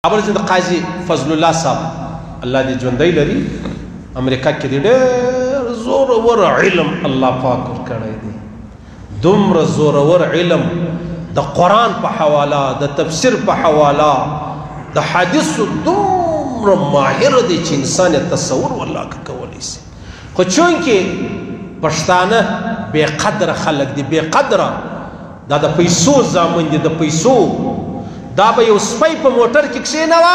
کابل کې د قاضي فضل الله صاحب الله دې ژوندی لري امریکا کې دې ډېر زورور علم الله پاک ورکړی دی دومره زورور علم د قرآن په حواله د تفسیر په حواله د حدیثو دومره ماهر دی چې انسان یې تصور والله کولی شي خو چونکې پښتانه بې قدره خلک دي بې قدره دا د پیسو زامن دي د پیسو دا به یو سپی په موټر کې کښېنوه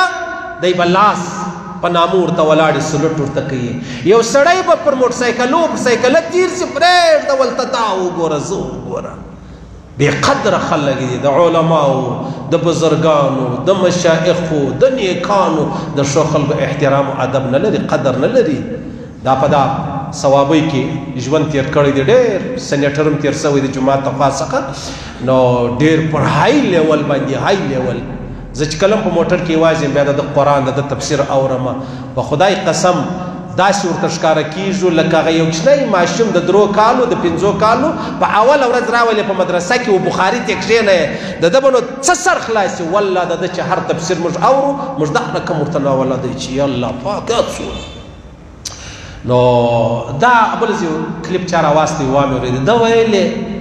دی به لاس په نامه ورته ولاړې سلوټ ورته کوي یو سړی به پر موټرسایکلو په سایکله تیر شي پرېږده ولته دا وګوره زه وګوره بې قدره خلک دي د علماو د بزرګانو د مشایخو د نیکانو د ښو خلکو احترام و ادب نه لري قدر نه لري دا په دا ثوابۍ کې ژوند تیر کړی دی ډېر سینیټر هم تیر شوی دی جومات تخوا څخه نو ډېر پر هائی لیول باندې هائی لیول زه چې کله په موټر کې یوازې بیا د قرآن د تفسیر اورم په خدای قسم داسې ورته ښکاره کېږو لکه هغه یو کوچنی ماشوم د 3 کالو د 5 کالو په اوله ورځ راولې په مدرسه کې و بخاري ته کښېنی د ده به نو څه سر خلاصي والله د ده چې هر تفسیر موږ اورو موږ دا رقم ورته ناوله دی چې یا الله پاک څونه نو دا بل یو کلیپ چا راواستې وامې اورېدې ده ویلې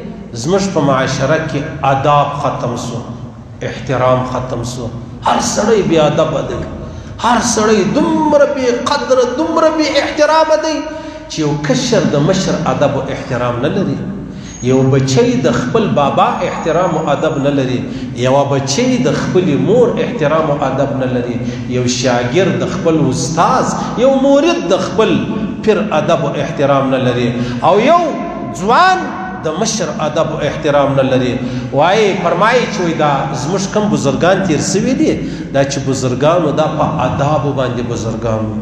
زموږ په معاشره کې آداب ختم سو احترام ختم سو هر سړی بې ادبه دی هر سړی دومره بې قدره دومره بې احترامه دی چې یو کشر د مشر ادب و احترام نه لري یو بچی د خپل بابا احترام و ادب نه لري یوه بچی د خپلې مور احترام و ادب نه لري یو شاګرد د خپل استاز یو مورد د خپل پیر ادب و احترام نه لري او یو ځوان د مشر ادب و احترام نه لري وایي فرمایي چې دا زموږ کوم بزرګان تیر سوي دي دا چې بزرګانو دا په آدابو باندې بزرګانو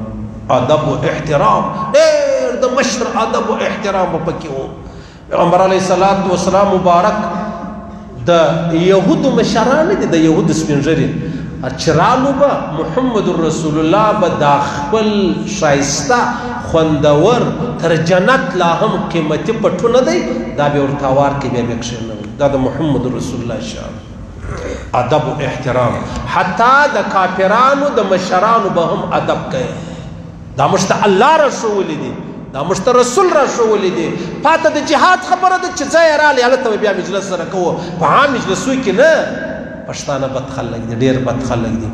ادب و احترام ډېر د مشر ادب و احترام به پکې و پیغمبر علیه الصلاة والسلام مبارک د یهودو مشران دي د یهودو سپین ږیري چې رالو به محمد رسول الله به دا خپل ښایسته خوندور تر جنت لا هم قیمتي پټونه دی دا به ورته هوار کې بیا به کښېنوي دا د محمد رسول الله شان ادب و احترام حتی د کافرانو د مشرانو به هم ادب کوي دا موږ ته الله راښولی دی دا موږ ته رسول راښولی دی پاته د جهاد خبره ده چې ځای یې رالی هلته به بیا مجلس سره کوو په عام مجلسو کې نه پښتانه بد خلک دي ډېر بد خلک دي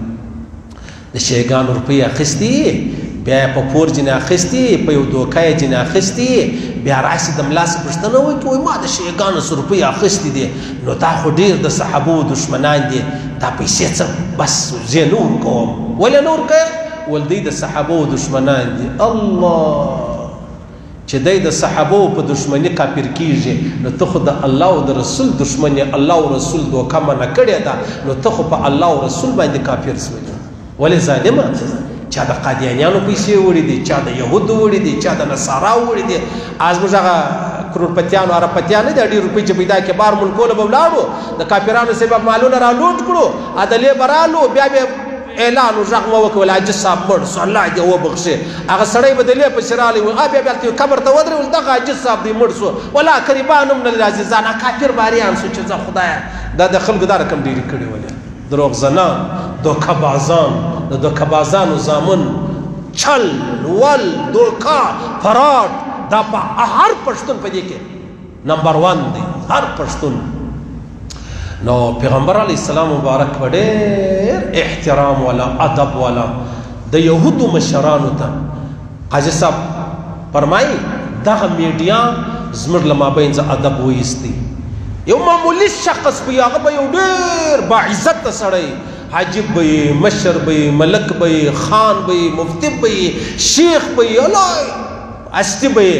د شیګانو روپۍ اخیستې بیا یې په پور جنې اخیستې په یو دوکه یې جنې اخیستې بیا راشي د ملا څخه پوښتنه وکړي وایي ما د شیګانو څه روپۍ اخیستې دي نو دا خو ډېر د صحابو دشمنان دي دا پیسې څه بس زه نه ورکوم ولې نه ورکوې ول دوی د صحابو دشمنان دي الله چې دی د صحابو په دشمني کافر کیږي نو ته خو د الله او د رسول دشمن یې الله او رسول دوکه منع کړې ده نو ته خو په الله او رسول باندې کافر سوې ولې ظالمه چا د قادیانیانو پیسې وړي دي چا د یهودو وړي دي چا د نصارا وړي دي از موږ هغه کروڑپتیانو اربپتیان نه دي ډېر روپۍ چې پیدا کې بار ملکونه به ولاړو د کافرانو سبب مالونه را لوټ کړو عدلې به رالو بیا به اعلان و غږ مه وکړه حاجي صاحب مړ سو الله دې وبخښي هغه سړی به دلې پسې رالی و بیا بیا قبر ته ودرېږي دغه حاجي صاحب دی مړ سو ولا قریبان هم نه راځي ځان کافر باریان سو چې ځه خدایه دا د خلکو دا رقم ډېرې کړي ولې دروغزنان دوکهبازان د دوکهبازانو زامن چل ول دوکه فراډ دا په هر پښتون په دې کې نمبر 1 دی هر پښتون نو پیغمبر علیه السلام مبارک په ډېر احترام والا ادب والا د یهودو مشرانو ته قاضي صاحب فرمایي دغه میډیا زموږ له مابین څخه ادب وایستی یو معمولي شخص به هغه به یو ډېر باعزته سړی حاجب به یې مشر به یې ملک به یې خان به یې مفتی به یې شیخ به یې الله استی به یې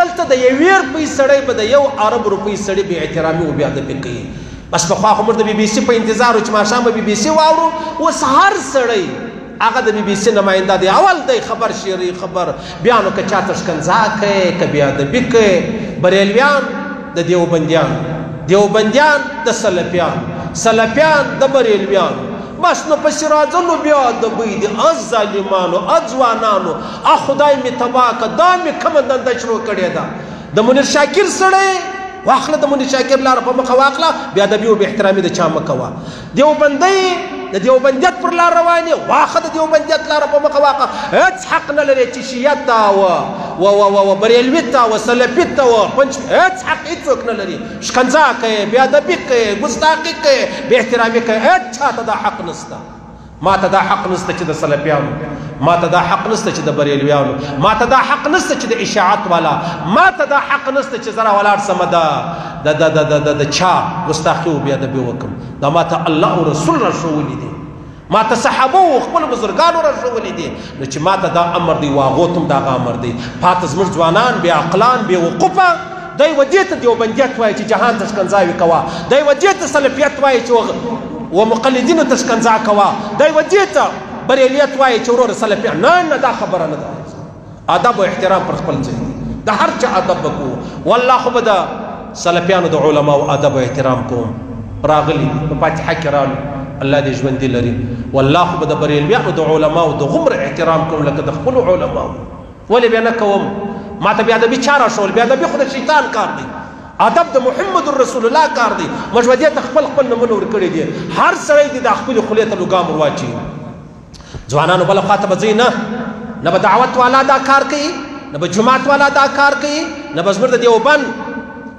دلته د یوې روپۍ سړی به د یو عرب روپۍ سړي بې احترامي و بې ادبي کوي بس پخوا خو موږ د بي بي سي په انتظار و چې ماښام به بي بي سي واورو اوس هر سړی هغه د بي بي سي نماینده دی اول دی خبر شیري خبر بیا نو که چاته ښکنځا کوي که بې ادبي کوي بریلویان د دیوبندیان د سلفیان د بریلویان بس نو پسې راځه نو بیا ادبۍ دي ظالمانو ځوانانو خدای مې تباه که دا مې کومه دنده شروع کړې ده د منیر شاکر سړی واخله د منیر شاکر لاره په مخه واخله بې ادبي او بې احترامي د چا مه کوه دیوبندۍ د دیوبندیت پر لار روان یې واخه د دیوبندیت لاره په مخه واخه هېڅ حق نه لرې چې شیعت ته و بریلوي ته و سلفي ته و هېڅ حق هېڅوک نه لري شکنځا کوې بې ادبي کوې ګستاخي کوې بې احترامي کوې هېڅ چا ته دا حق نشته ما ته دا حق نشته چې د سلفیانو ما ته دا حق نشته چې د بریلویانو ما ته دا حق نشته چې د اشاعت والا ما ته دا حق نشته چې زه راولاړ سمه د چا ګستاخي و بې ادبي وکړم دا ما ته الله او رسول راښوولي دي ما ته صحابه و خپلو بزرګانو راښوولي دي نو چې ما ته دا امر دی واغو ته هم دغه امر دی پاته زموږ ځوانان بې عقلان بې وقوفه دی و دې ته دیوبندیت وایي چې جهان ته ښکنځاوې کوه دی و دې ته سلفیت وایي چې ومقلدینو ته ښکنځا کوه دی و دې ته بریلیت وایي چې وروره سلفیان نه دا خبره نه ده ادب او احترام پر خپل ځای دی د هر چا ادب به کوو والله خو به د سلفیانو د علماو ادب او احترام کوم راغلي په فاتحه کې رالو الله دې ژوندي لري والله خو به د بریلویانو د علماو د غومره احترام کوم لکه د خپلو علماو ولې بیا نه کوم ما ته بې ادبي چا راښول بې ادبي خو د شیطان کار دی ادب د محمد رسول الله کار دی موږ به دې ته خپل نمونه ورکړي دي هر سړی دې د خپلې خولې ته لګام ورواچي ځوانانو بله خوا ته به ځئ نه به دعوت والا دا کار کوي نه به جماعت والا دا کار کوي نه به زموږ د دیوبند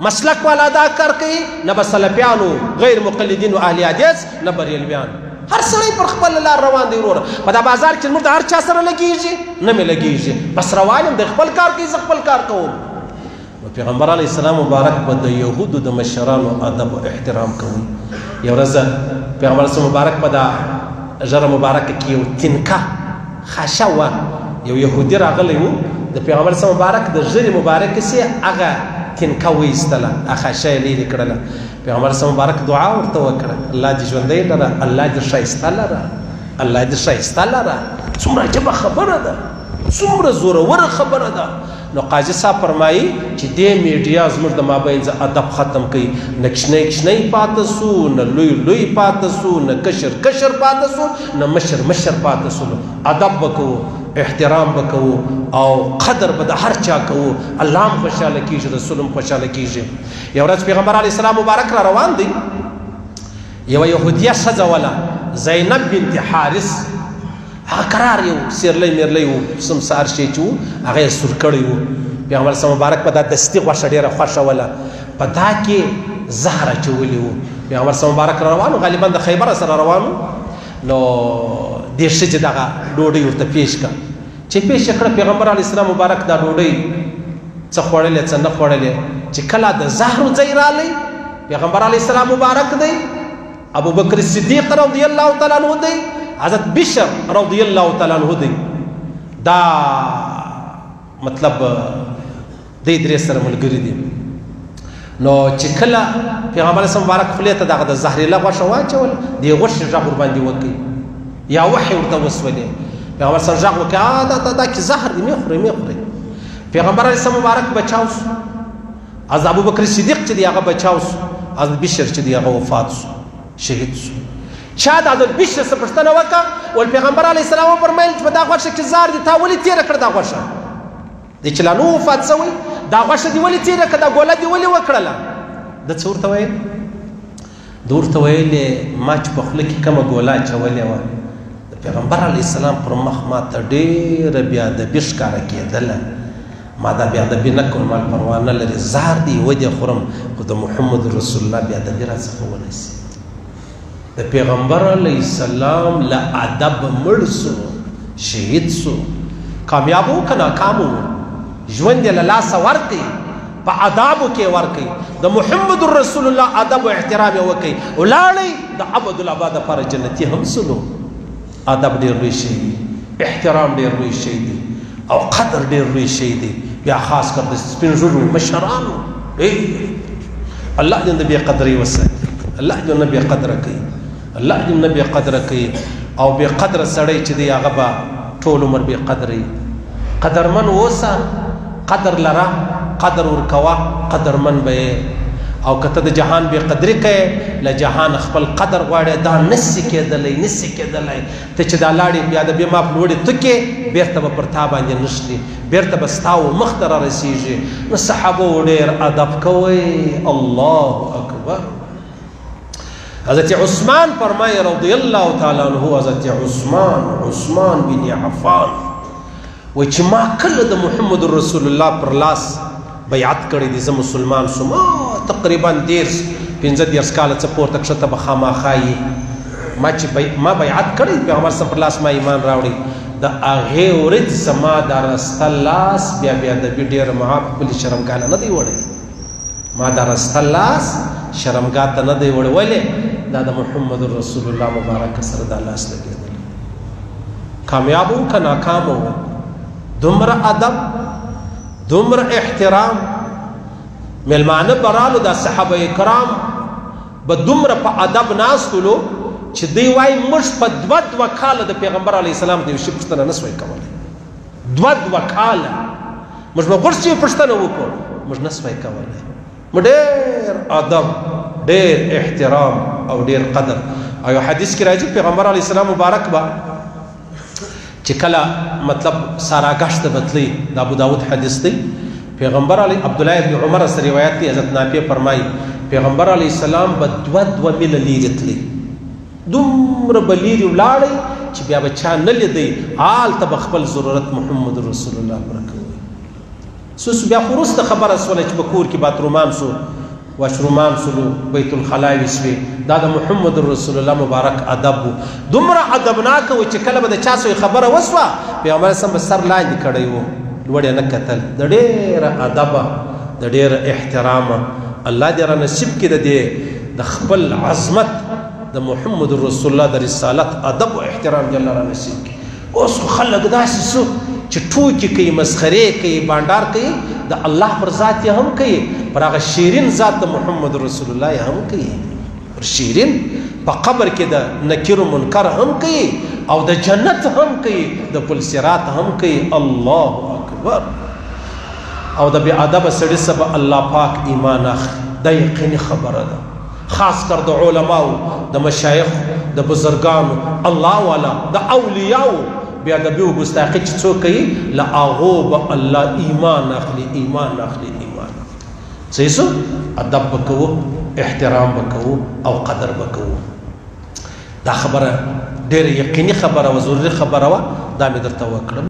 مسلک والا دا کار کوي نه به سلفیانو غیر مقلدینو اهل حدیث نه بریلویان هر سړی پر خپل لار روان دی وروره په دا بازار کې زموږ د هر چا سره لګېږي نه مې لګېږي بس روان یم د خپل کار کوي زه خپل کار کوم پیغمبر علیه السلام مبارک به د یهودو د مشرانو ادب او احترام کوي یو ورځ پیغمبر علیه مبارک به دا ژره مبارکه کې یو تنکه خاشه وه یو یهودي راغلی و د پیغمبر علیه مبارک د ژرې مبارکې سې هغه تنکه وایستله هغه خاشه یې لرې کړله پیغمبر علیه مبارک دعا ورته وکړه الله دې ژوندی لره الله دې ښایسته لره الله دې ښایسته لره څومره عجبه خبره ده څومره زوروره خبره ده نو قاضي صاحب فرمایي چې دې میډیا زموږ د مابین ادب ختم کوي نه کشنی کشنی پاته سو نه لوی لوی پاته سو نه کشر کشر پاته سو نه مشر مشر پاته سو ادب به کوو احترام به کوو او قدر به د هر چا کوو الله هم خوشحاله کېږي رسول هم خوشحاله کېږي یو ورځ پیغمبر علیه السلام مبارک را روان دی یوه یهودیه ښځه وله زینب بنت حارث هغه قرار یو سیرلی میرلی و سمسار شی چې و هغه یې سور کړی و پیغمبر صلی مبارک په دا دستي غوښه ډېره خوښه وله په دا کې زهر اچولي و پیغمبر صلی مبارک را روان و غالبا د خیبره سره روان و نو دې ښځې دغه ډوډۍ ورته پیش کړه چې پیش یې کړه پیغمبر علیه السلام مبارک دا ډوډۍ څه خوړلې څه نه خوړلې چې کله د زهرو ځای رالی پیغمبر علیه السلام مبارک دی ابوبکر صدیق رضی الله تعالی عنه دی حضرت بشر رضی الله تعالی عنہ دی دا مطلب دی درې سره ملګري دي نو چې کله پیغمبر اسلام مبارک خولې ته دغه د زهرېله غوښه واچول دې غوښې غږ ورباندې وکړي یا وحی ورته وسولې پیغمبر اسلام غږ وکړي دا کې زهر دی مې خورئ مې خورئ پیغمبر اسلام مبارک بچاو سو از ابوبکر صدیق چې دی هغه بچاو سو از بشر چې دی هغه وفات سو شهید سو چا د حضرت بشر څخه پوښتنه وکړه ول پیغمبر علیه السلام وفرمیل چې په دا غوښه کې زهر دي تا ولې تېره کړه دا غوښه دی چې لا نو وفات شوی دا غوښه دې ولې تېره کړه دا ګوله دې ولې وکړله ده څه ورته ویل ده ورته ویلې ما چې په خوله کې کومه ګوله اچولې وه د پیغمبر علیه السلام پر مخ ما ته ډېره بې ادبي ښکاره کېدله ما دا بې ادبي نه کوم مال پروا نه لري زهر دي و دې خورم خو د محمد رسول الله بې ادبي راڅخه ونیسي د پیغمبر علیه السلام له ادب مړ سو شهید سو کامیاب و که ناکام و ژوند یې له لاسه ورکړي په آدابو کې ورکړي د محمد رسول الله ادب او احترام یې وکړي ولاړئ د ابدالآباد لپاره جنتي هم سلو ادب ډېر لوی شی دی احترام ډېر لوی شی دی او قدر ډېر لوی شی دی بیا خاص کر د سپین ږیرو مشرانو الله دې د بې قدرۍ وساتي الله دې نه بې قدره کوي الله دې نه بې قدره کوي او بې قدره سړی چې دی هغه به ټول عمر بې قدرې قدرمن اوسه قدر لره قدر ورکوه قدرمن به یې او که ته د جهان بې قدري کوې له جهان خپل قدر غواړې دا نسي کېدلی نسي کېدلی ته چې دا لاړې بیا د بې ماپ لوړې تکې بېرته به پر تا باندې نشلي بېرته به ستا و مخ ته را رسېږي نو صحابو ډېر ادب کوئ الله اکبر حضرت عثمان فرمائے رضی اللہ تعالیٰ عنہ حضرت عثمان بن عفان وی چې ما کله د محمد رسول الله پر لاس بیعت کړی دي زه مسلمان شوم تقریبا 15 کاله څه پورته کښته به خامخایي ما بیعت کړی پیغمبر صلی الله علیه ما ایمان راوړی د هغې ورځ زما دا رسته لاس بیا د ډېر ما بلې شرمګاه نه دی وړی ما دا رسته لاس شرمګاه ته نه دی وړی ولې دا د محمد رسول الله مبارک سره دا لاس لګېدلی کامیاب و که ناکام و دومره ادب دومره احترام میلمانه برالو دا صحابه کرام به دومره په ادب ناستلو چې دوی وایي موږ په دوه کاله د پیغمبر علیه السلام د یو شي پوښتنه نه سوی کولی دوه کاله موږ به غوښت چې پوښتنه وکړو موږ نه سوی کولی موږ ډېر ادب ډېر احترام او ډېر قدر او یو حدیث کې راځي پیغمبر علیه السلام مبارک به چې کله مطلب ساراګشت به تلي د ابو داود حدیث دی پیغمبر علی عبدالله ابن عمر سره روایت دی حضرت نافع فرمایي پیغمبر علیه السلام به دوه میله لیرې تلي دومره به لیرې ولاړی چې بیا به چا نه لیدی هلته به خپل ضرورت محمد رسول الله پوره کوي سوس بیا خو وروسته خبره سوله چې په کور کې باترومان سو واشرومان سلو بیت الخلا وسوي دا د محمد رسول الله مبارک ادب دومره ادبناک و چې کله به د چا سوی خبره وسوه پیغمبر سم سر لاندې کړی و لوړې نه کتل د ډېره ادبه د ډېره احترامه الله دې را نصیب کړي د خپل عظمت د محمد رسول الله د رسالت ادب او احترام جل را نصیب کړي اوس خو خلک داسې څو چې ټوکې کوي مسخرې کوي بانډار کوي د الله پر ذات یې هم کوي پر هغه شیرین ذات د محمد رسول الله یې هم کوي پر شیرین په قبر کې د نکیر و منکر هم کوي او د جنت هم کوي د پل صراط هم کوي الله اکبر او د بې ادبه سړي سره به الله پاک ایمان اخلي دا یقیني خبره ده خاص کر د علماو د مشایخ د بزرګانو الله والا د اولیاو بیا د بیو ګستاخي چې څوک کوي له هغو به الله ایمان اخلي صحیح سو ادب به کوو احترام به کوو او قدر به کوو دا خبره ډېره یقیني خبره وه ضروري خبره وه دا مې درته وکړم